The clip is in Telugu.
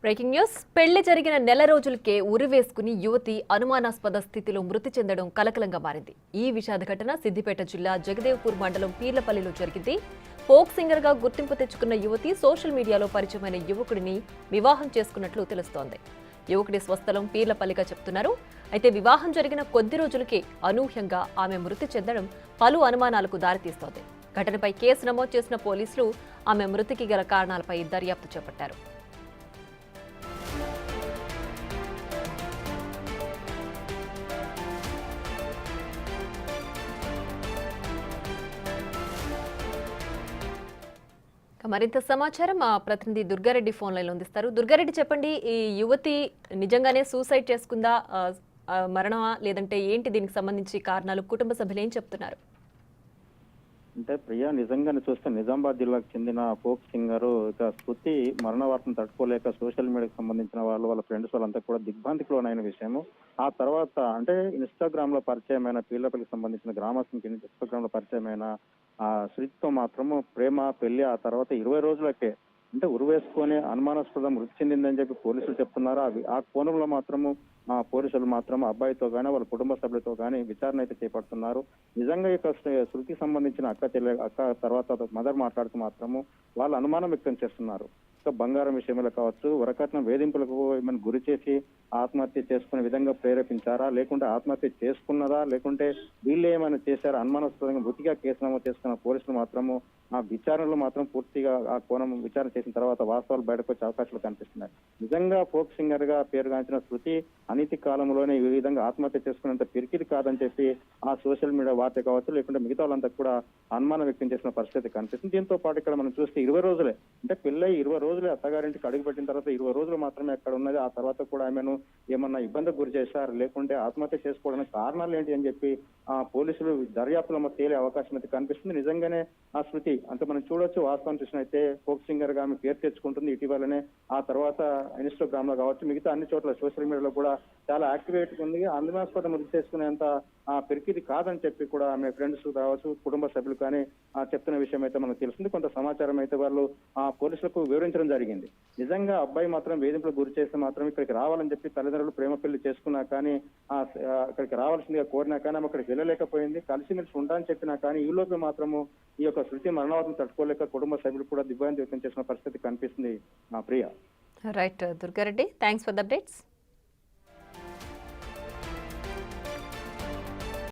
Breaking news. పెళ్లి జరిగిన నెల రోజులకే ఉరివేసుకుని యువతి అనుమానాస్పద స్థితిలో మృతి చెందడం కలకలంగా మారింది. ఈ విషాద ఘటన సిద్దిపేట జిల్లా జగదేవ్పూర్ మండలం పీర్లపల్లిలో జరిగింది. ఫోక్ సింగర్ గా గుర్తింపు తెచ్చుకున్న యువతి సోషల్ మీడియాలో పరిచయమైన యువకుడిని వివాహం చేసుకున్నట్లు తెలుస్తోంది. యువకుడి స్వస్థలం పీర్లపల్లిగా చెప్తున్నారు. అయితే వివాహం జరిగిన కొద్ది రోజులకే అనూహ్యంగా ఆమె మృతి చెందడం పలు అనుమానాలకు దారితీస్తోంది. ఘటనపై కేసు నమోదు చేసిన పోలీసులు ఆమె మృతికి గల కారణాలపై దర్యాప్తు చేపట్టారు. మరింత సమాచారం మా ప్రతినిధి దుర్గారెడ్డి ఫోన్ లైన్లో అందిస్తారు. దుర్గారెడ్డి, చెప్పండి, ఈ యువతి నిజంగానే సూసైడ్ చేసుకుందా, మరణమా, లేదంటే ఏంటి దీనికి సంబంధించి కారణాలు? కుటుంబ సభ్యులు ఏం చెప్తున్నారు? అంటే ప్రియా, నిజంగానే చూస్తే నిజామాబాద్ జిల్లాకు చెందిన ఫోక్ సింగర్ ఇక శృతి మరణ వార్తను తట్టుకోలేక సోషల్ మీడియాకి సంబంధించిన వాళ్ళ ఫ్రెండ్స్ వాళ్ళంతా కూడా దిగ్భ్రాంతికి లోనైన విషయము. ఆ తర్వాత అంటే ఇన్స్టాగ్రామ్ లో పరిచయమైన పీర్లపల్లికి సంబంధించిన గ్రామస్తునికి ఇన్స్టాగ్రామ్ లో పరిచయమైన ఆ శృతితో మాత్రము ప్రేమ పెళ్లి ఆ తర్వాత 20 రోజులకే అంటే ఉరివేసుకొని అనుమానాస్పద మృతి చెందిందని చెప్పి పోలీసులు చెప్తున్నారు. ఆ కోణంలో మాత్రము పోలీసులు మాత్రం అబ్బాయితో గానీ వాళ్ళ కుటుంబ సభ్యులతో గానీ విచారణ అయితే చేపడుతున్నారు. నిజంగా ఇక శృతికి సంబంధించిన అక్క తర్వాత మదర్ మాట్లాడుతూ మాత్రము వాళ్ళు అనుమానం వ్యక్తం చేస్తున్నారు. ఇక బంగారం విషయంలో కావచ్చు, వరకట్నం వేధింపులకు ఏమైనా గురి చేసి ఆత్మహత్య చేసుకునే విధంగా ప్రేరేపించారా, లేకుంటే ఆత్మహత్య చేసుకున్నదా, లేకుంటే వీళ్ళే ఏమైనా చేశారా అనుమానాస్పదంగా మృతిగా కేసు నమోదు చేసుకున్న పోలీసులు మాత్రము ఆ విచారణలో మాత్రం పూర్తిగా ఆ కోణం విచారణ చేసిన తర్వాత వాస్తవాలు బయటకు వచ్చే అవకాశాలు కనిపిస్తున్నాయి. నిజంగా ఫోక్ సింగర్ గా పేరుగాంచిన శృతి అనీతి కాలంలోనే ఈ విధంగా ఆత్మహత్య చేసుకునేంత పిరికిది కాదని చెప్పి ఆ సోషల్ మీడియా వార్త కావచ్చు, లేకుంటే మిగతా వాళ్ళంతా కూడా అనుమానం వ్యక్తం చేసిన పరిస్థితి కనిపిస్తుంది. దీంతో పాటు ఇక్కడ మనం చూస్తే 20 రోజులే అంటే పెళ్ళై 20 రోజులే అత్తగారింటికి అడుగు పెట్టిన తర్వాత 20 రోజులు మాత్రమే అక్కడ ఉన్నది. ఆ తర్వాత కూడా ఆమెను ఏమన్నా ఇబ్బందికి గురి చేశారు, లేకుంటే ఆత్మహత్య చేసుకోవడానికి కారణాలు ఏంటి అని చెప్పి పోలీసులు దర్యాప్తులో తేలే అవకాశం అయితే కనిపిస్తుంది. నిజంగానే ఆ శృతి అంటే మనం చూడొచ్చు, వాస్తవం చూసినైతే ఫోక్ సింగర్ గా ఆమె పేరు తెచ్చుకుంటుంది. ఇటీవలనే ఆ తర్వాత ఇన్స్టాగ్రామ్ లో కావచ్చు, మిగతా అన్ని చోట్ల సోషల్ మీడియాలో కూడా చాలా యాక్టివేట్ ఉంది. అనుమానాస్పద మృతి చేసుకునేంత పెరికిది కాదని చెప్పి కూడా ఆమె ఫ్రెండ్స్ కావచ్చు, కుటుంబ సభ్యులు కానీ చెప్తున్న విషయం అయితే మనకు తెలుస్తుంది. కొంత సమాచారం అయితే వాళ్ళు పోలీసులకు వివరించడం జరిగింది. నిజంగా అబ్బాయి మాత్రం వేధింపులకు గురి చేస్తే మాత్రం ఇక్కడికి రావాలని చెప్పి తల్లిదండ్రులు ప్రేమ పెళ్లి చేసుకున్నా కానీ ఇక్కడికి రావాల్సిందిగా కోరినా కానీ ఆమె అక్కడికి వెళ్ళలేకపోయింది. కలిసిమెలిసి ఉంటానని చెప్పినా కానీ ఈ లోపే మాత్రము ఈ యొక్క శృతి మరణవాదం తట్టుకోలేక కుటుంబ సభ్యులు కూడా దిగ్భ్రాంతి వ్యక్తం చేసిన పరిస్థితి కనిపిస్తుంది. Priya. Right Durga Reddy, thanks for the updates.